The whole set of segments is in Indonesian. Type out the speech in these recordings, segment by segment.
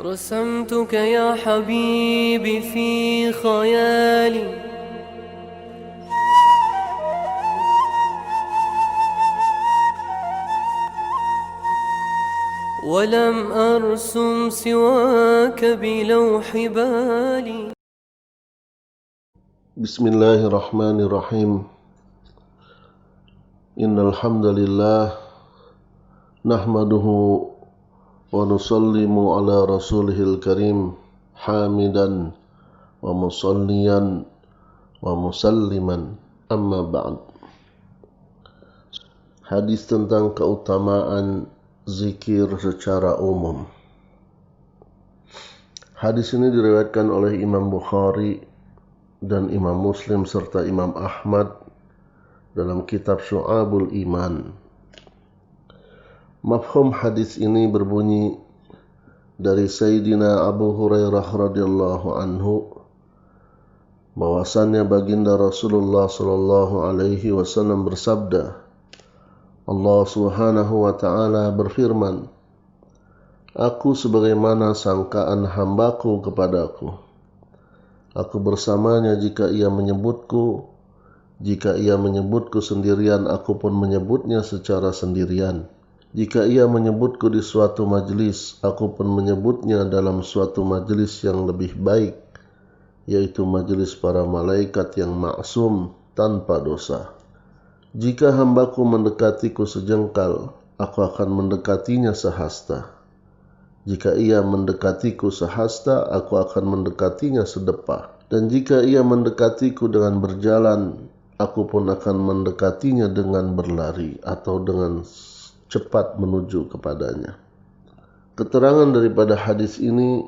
رسمتك يا حبيبي في خيالي ولم أرسم سواك بلوح بالي. بسم الله الرحمن الرحيم. إن الحمد لله نحمده ونسلم على رسوله الكريم حامدا ومصليا ومسلما أما بعد. Hadis tentang keutamaan zikir secara umum. Hadis ini diriwayatkan oleh Imam Bukhari dan Imam Muslim serta Imam Ahmad dalam kitab Syu'abul Iman. Mafhum hadis ini berbunyi dari Sayyidina Abu Hurairah radhiyallahu anhu bahwasannya baginda Rasulullah sallallahu alaihi wasallam bersabda, Allah Subhanahu wa taala berfirman, Aku sebagaimana sangkaan hambaku kepadaku. Aku bersamanya jika ia menyebutku. Jika ia menyebutku sendirian, aku pun menyebutnya secara sendirian. Jika ia menyebutku di suatu majlis, aku pun menyebutnya dalam suatu majlis yang lebih baik, yaitu majlis para malaikat yang maksum tanpa dosa. Jika hambaku mendekatiku sejengkal, aku akan mendekatinya sehasta. Jika ia mendekatiku sehasta, aku akan mendekatinya sedepah. Dan jika ia mendekatiku dengan berjalan, aku pun akan mendekatinya dengan berlari atau dengan cepat menuju kepadanya. Keterangan daripada hadis ini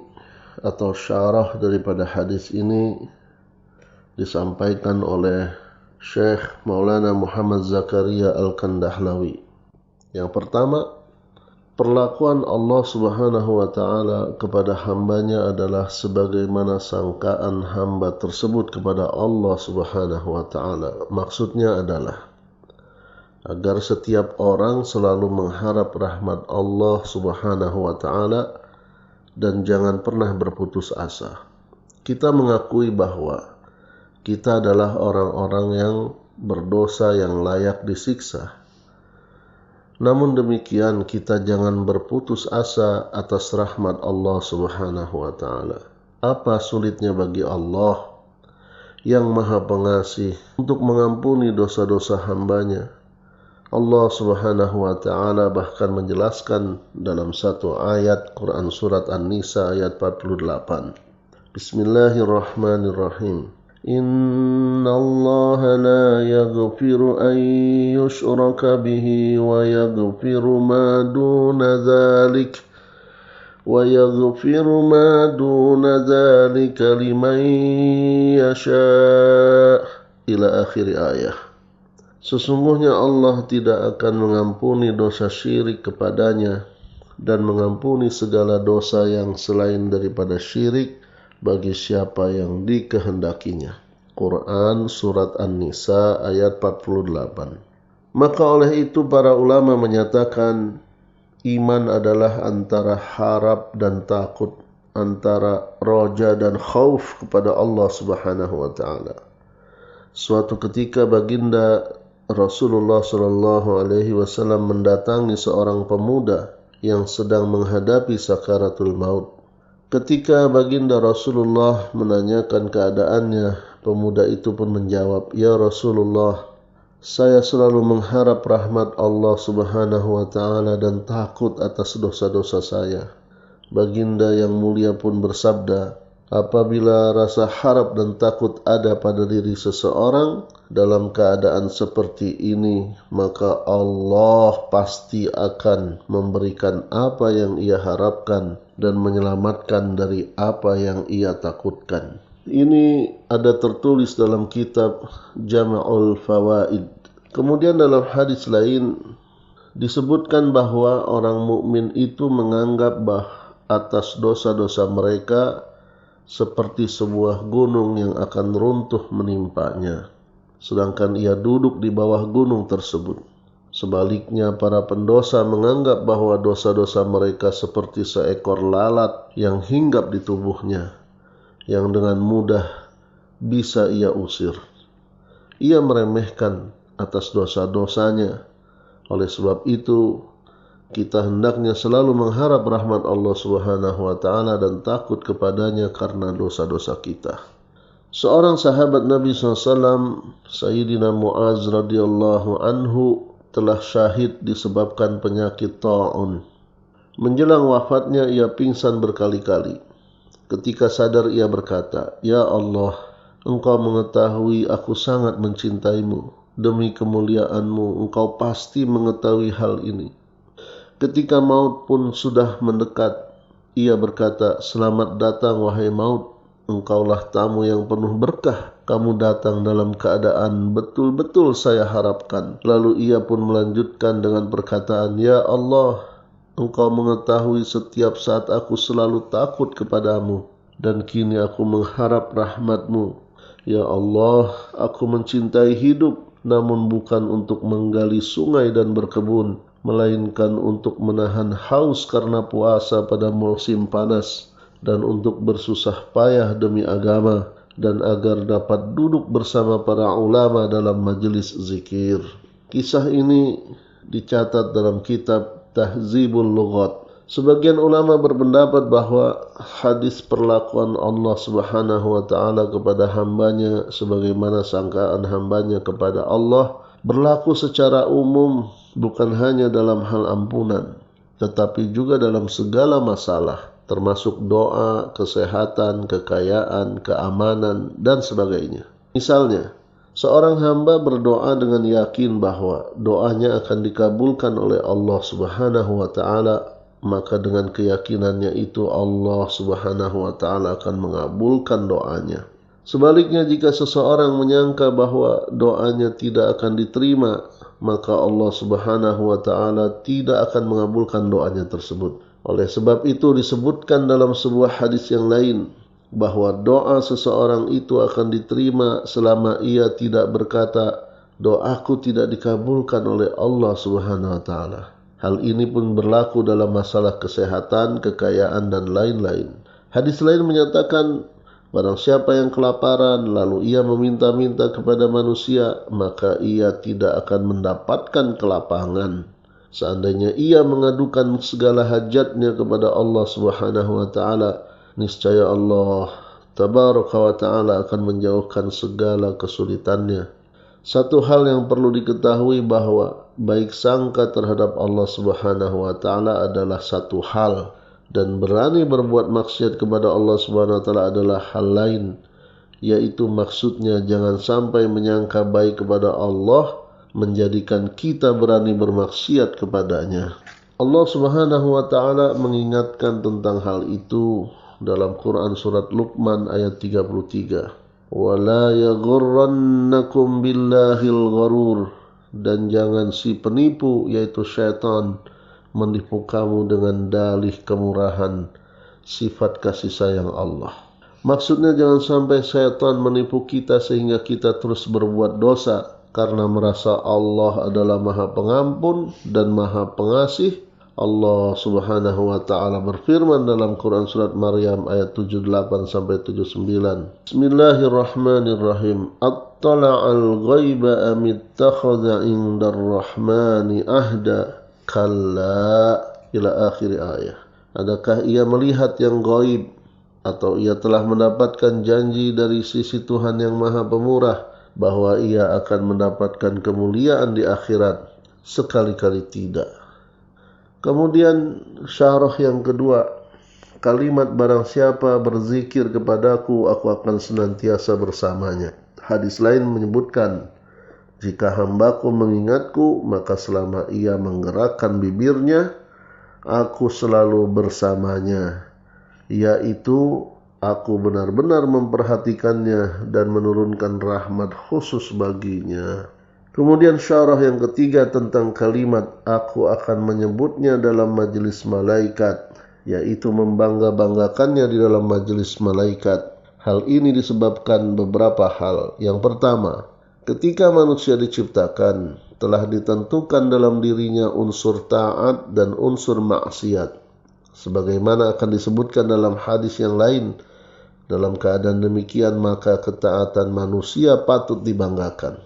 atau syarah daripada hadis ini disampaikan oleh Syekh Maulana Muhammad Zakaria Al-Kandahlawi. Yang pertama, perlakuan Allah Subhanahu wa taala kepada hambanya adalah sebagaimana sangkaan hamba tersebut kepada Allah Subhanahu wa taala. Maksudnya adalah agar setiap orang selalu mengharap rahmat Allah Subhanahu wa taala dan jangan pernah berputus asa. Kita mengakui bahwa kita adalah orang-orang yang berdosa yang layak disiksa. Namun demikian kita jangan berputus asa atas rahmat Allah Subhanahu wa taala. Apa sulitnya bagi Allah yang Maha Pengasih untuk mengampuni dosa-dosa hambanya? Allah Subhanahu wa taala bahkan menjelaskan dalam satu ayat Quran surat An-Nisa ayat 48. Bismillahirrahmanirrahim. Inna Allah la yaghfiru an yushraka bihi wa yaghfiru ma duna dzalika liman yasha' ila akhir ayat. Sesungguhnya Allah tidak akan mengampuni dosa syirik kepadanya dan mengampuni segala dosa yang selain daripada syirik bagi siapa yang dikehendakinya. Quran Surat An-Nisa ayat 48. Maka oleh itu para ulama menyatakan iman adalah antara harap dan takut, antara roja dan khauf kepada Allah Subhanahu wa taala. Suatu ketika baginda Rasulullah sallallahu alaihi wasallam mendatangi seorang pemuda yang sedang menghadapi sakaratul maut. Ketika baginda Rasulullah menanyakan keadaannya, pemuda itu pun menjawab, "Ya Rasulullah, saya selalu mengharap rahmat Allah Subhanahu wa taala dan takut atas dosa-dosa saya." Baginda yang mulia pun bersabda, apabila rasa harap dan takut ada pada diri seseorang dalam keadaan seperti ini, maka Allah pasti akan memberikan apa yang ia harapkan dan menyelamatkan dari apa yang ia takutkan. Ini ada tertulis dalam kitab Jama'ul Fawaid. Kemudian dalam hadis lain disebutkan bahwa orang mukmin itu menganggap atas dosa-dosa mereka seperti sebuah gunung yang akan runtuh menimpanya, sedangkan ia duduk di bawah gunung tersebut. Sebaliknya, para pendosa menganggap bahwa dosa-dosa mereka seperti seekor lalat yang hinggap di tubuhnya, yang dengan mudah bisa ia usir. Ia meremehkan atas dosa-dosanya. Oleh sebab itu, kita hendaknya selalu mengharap rahmat Allah Subhanahu wa taala dan takut kepadanya karena dosa-dosa kita. Seorang sahabat Nabi SAW, Sayyidina Muaz radhiyallahu anhu, telah syahid disebabkan penyakit ta'un. Menjelang wafatnya ia pingsan berkali-kali. Ketika sadar ia berkata, "Ya Allah, Engkau mengetahui aku sangat mencintaimu. Demi kemuliaan-Mu, Engkau pasti mengetahui hal ini." Ketika maut pun sudah mendekat, ia berkata, "Selamat datang wahai maut. Engkaulah tamu yang penuh berkah. Kamu datang dalam keadaan betul-betul saya harapkan." Lalu ia pun melanjutkan dengan perkataan, "Ya Allah, Engkau mengetahui setiap saat aku selalu takut kepadamu, dan kini aku mengharap rahmat-Mu. Ya Allah, aku mencintai hidup, namun bukan untuk menggali sungai dan berkebun, melainkan untuk menahan haus karena puasa pada musim panas, dan untuk bersusah payah demi agama, dan agar dapat duduk bersama para ulama dalam majelis zikir." Kisah ini dicatat dalam kitab Tahzibul Lughat. Sebagian ulama berpendapat bahwa hadis perlakuan Allah Subhanahu wa taala kepada hambanya sebagaimana sangkaan hambanya kepada Allah berlaku secara umum, bukan hanya dalam hal ampunan, tetapi juga dalam segala masalah, termasuk doa, kesehatan, kekayaan, keamanan, dan sebagainya. Misalnya, seorang hamba berdoa dengan yakin bahwa doanya akan dikabulkan oleh Allah Subhanahu wa taala, maka dengan keyakinannya itu Allah Subhanahu wa taala akan mengabulkan doanya. Sebaliknya, jika seseorang menyangka bahwa doanya tidak akan diterima, maka Allah Subhanahu wa taala tidak akan mengabulkan doanya tersebut. Oleh sebab itu disebutkan dalam sebuah hadis yang lain bahwa doa seseorang itu akan diterima selama ia tidak berkata, "Doaku tidak dikabulkan oleh Allah Subhanahu wa taala." Hal ini pun berlaku dalam masalah kesehatan, kekayaan, dan lain-lain. Hadis lain menyatakan, barang siapa yang kelaparan lalu ia meminta-minta kepada manusia, maka ia tidak akan mendapatkan kelapangan. Seandainya ia mengadukan segala hajatnya kepada Allah Subhanahu wa taala, niscaya Allah Tabaraka wa taala akan menjauhkan segala kesulitannya. Satu hal yang perlu diketahui bahwa baik sangka terhadap Allah Subhanahu wa taala adalah satu hal, dan berani berbuat maksiat kepada Allah Subhanahu wa taala adalah hal lain, yaitu maksudnya jangan sampai menyangka baik kepada Allah menjadikan kita berani bermaksiat kepadanya. Allah Subhanahu wa taala mengingatkan tentang hal itu dalam Quran surat Luqman ayat 33. "Wala yaghurrannakum billahil gharur." Dan jangan si penipu, yaitu syaitan, menipu kamu dengan dalih kemurahan, sifat kasih sayang Allah. Maksudnya jangan sampai syaitan menipu kita sehingga kita terus berbuat dosa karena merasa Allah adalah Maha Pengampun dan Maha Pengasih. Allah Subhanahu wa taala berfirman dalam Quran surat Maryam ayat 78 sampai 79. Bismillahirrahmanirrahim. Attala'al ghaiba am ittakhadha 'indar rahmani ahda? Kalla, ila akhir ayat. Adakah ia melihat yang gaib, atau ia telah mendapatkan janji dari sisi Tuhan yang Maha Pemurah bahwa ia akan mendapatkan kemuliaan di akhirat? Sekali-kali tidak. Kemudian syarah yang kedua, kalimat barang siapa berzikir kepadaku, aku akan senantiasa bersamanya. Hadis lain menyebutkan, jika hambaku mengingatku, maka selama ia menggerakkan bibirnya, aku selalu bersamanya. Yaitu, aku benar-benar memperhatikannya dan menurunkan rahmat khusus baginya. Kemudian syarah yang ketiga tentang kalimat aku akan menyebutnya dalam majelis malaikat, yaitu membangga-banggakannya di dalam majelis malaikat. Hal ini disebabkan beberapa hal. Yang pertama, ketika manusia diciptakan, telah ditentukan dalam dirinya unsur taat dan unsur maksiat. Sebagaimana akan disebutkan dalam hadis yang lain, dalam keadaan demikian maka ketaatan manusia patut dibanggakan.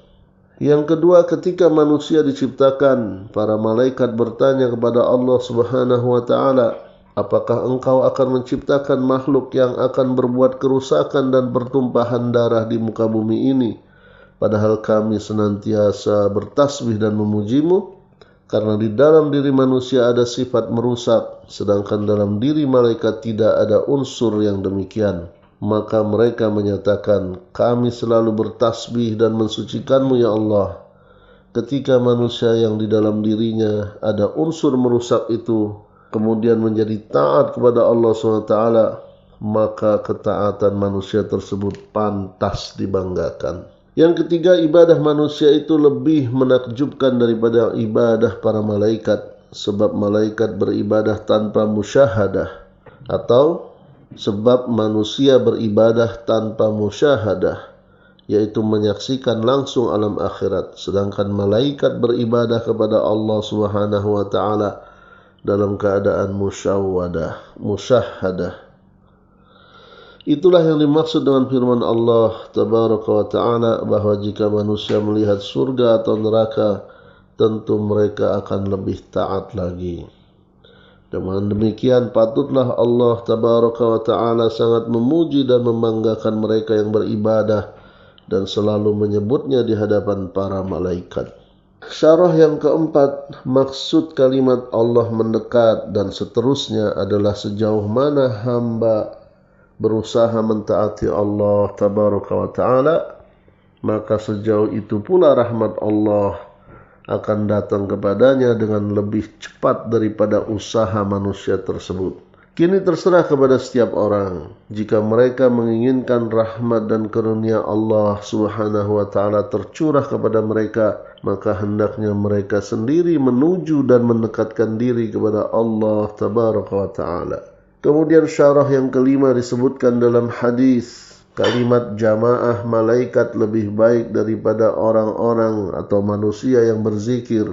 Yang kedua, ketika manusia diciptakan, para malaikat bertanya kepada Allah Subhanahu wa Ta'ala, apakah engkau akan menciptakan makhluk yang akan berbuat kerusakan dan pertumpahan darah di muka bumi ini, padahal kami senantiasa bertasbih dan memujimu? Karena di dalam diri manusia ada sifat merusak, sedangkan dalam diri malaikat tidak ada unsur yang demikian. Maka mereka menyatakan, kami selalu bertasbih dan mensucikanmu ya Allah. Ketika manusia yang di dalam dirinya ada unsur merusak itu kemudian menjadi taat kepada Allah SWT, maka ketaatan manusia tersebut pantas dibanggakan. Yang ketiga, ibadah manusia itu lebih menakjubkan daripada ibadah para malaikat, sebab malaikat beribadah tanpa musyahadah, atau sebab manusia beribadah tanpa musyahadah, yaitu menyaksikan langsung alam akhirat, sedangkan malaikat beribadah kepada Allah Subhanahu wa Ta'ala dalam keadaan musyahadah. Itulah yang dimaksud dengan firman Allah Tabaraka wa Ta'ala, bahwa jika manusia melihat surga atau neraka, tentu mereka akan lebih taat lagi. Dengan demikian patutlah Allah Tabaraka wa Ta'ala sangat memuji dan membanggakan mereka yang beribadah dan selalu menyebutnya di hadapan para malaikat. Syarah yang keempat, maksud kalimat Allah mendekat dan seterusnya adalah sejauh mana hamba berusaha mentaati Allah Tabaraka wa Ta'ala, maka sejauh itu pula rahmat Allah akan datang kepadanya dengan lebih cepat daripada usaha manusia tersebut. Kini terserah kepada setiap orang. Jika mereka menginginkan rahmat dan karunia Allah Subhanahu wa Ta'ala tercurah kepada mereka, maka hendaknya mereka sendiri menuju dan mendekatkan diri kepada Allah Tabaraka wa Ta'ala. Kemudian syarah yang kelima disebutkan dalam hadis, kalimat jamaah malaikat lebih baik daripada orang-orang atau manusia yang berzikir,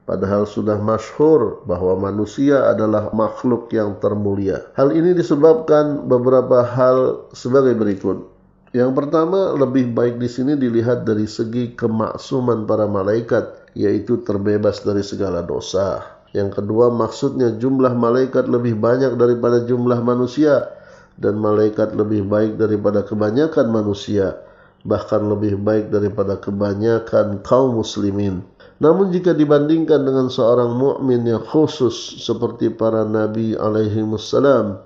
padahal sudah masyhur bahwa manusia adalah makhluk yang termulia. Hal ini disebabkan beberapa hal sebagai berikut. Yang pertama, lebih baik di sini dilihat dari segi kemaksuman para malaikat, yaitu terbebas dari segala dosa. Yang kedua, maksudnya jumlah malaikat lebih banyak daripada jumlah manusia, dan malaikat lebih baik daripada kebanyakan manusia, bahkan lebih baik daripada kebanyakan kaum muslimin. Namun jika dibandingkan dengan seorang mukmin yang khusus seperti para nabi alaihi wassalam,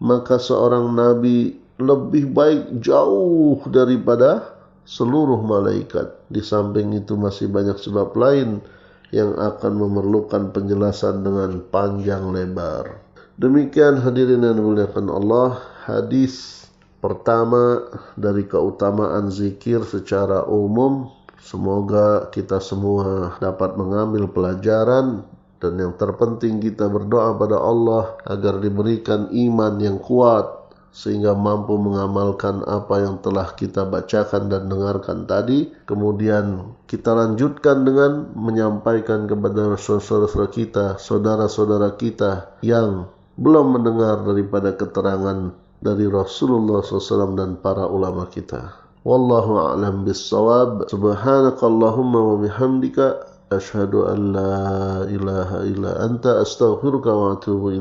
maka seorang nabi lebih baik jauh daripada seluruh malaikat. Di samping itu masih banyak sebab lain yang akan memerlukan penjelasan dengan panjang lebar. Demikian hadirin yang dimuliakan Allah, hadis pertama dari keutamaan zikir secara umum. Semoga kita semua dapat mengambil pelajaran, dan yang terpenting kita berdoa pada Allah agar diberikan iman yang kuat sehingga mampu mengamalkan apa yang telah kita bacakan dan dengarkan tadi. Kemudian kita lanjutkan dengan menyampaikan kepada saudara-saudara kita, saudara-saudara kita yang belum mendengar daripada keterangan dari Rasulullah SAW dan para ulama kita. Wallahu a'lam bis-shawab. Subhanakallahumma wa bihamdika asyhadu an la ilaha illa anta astaghfiruka wa atubu ilaik.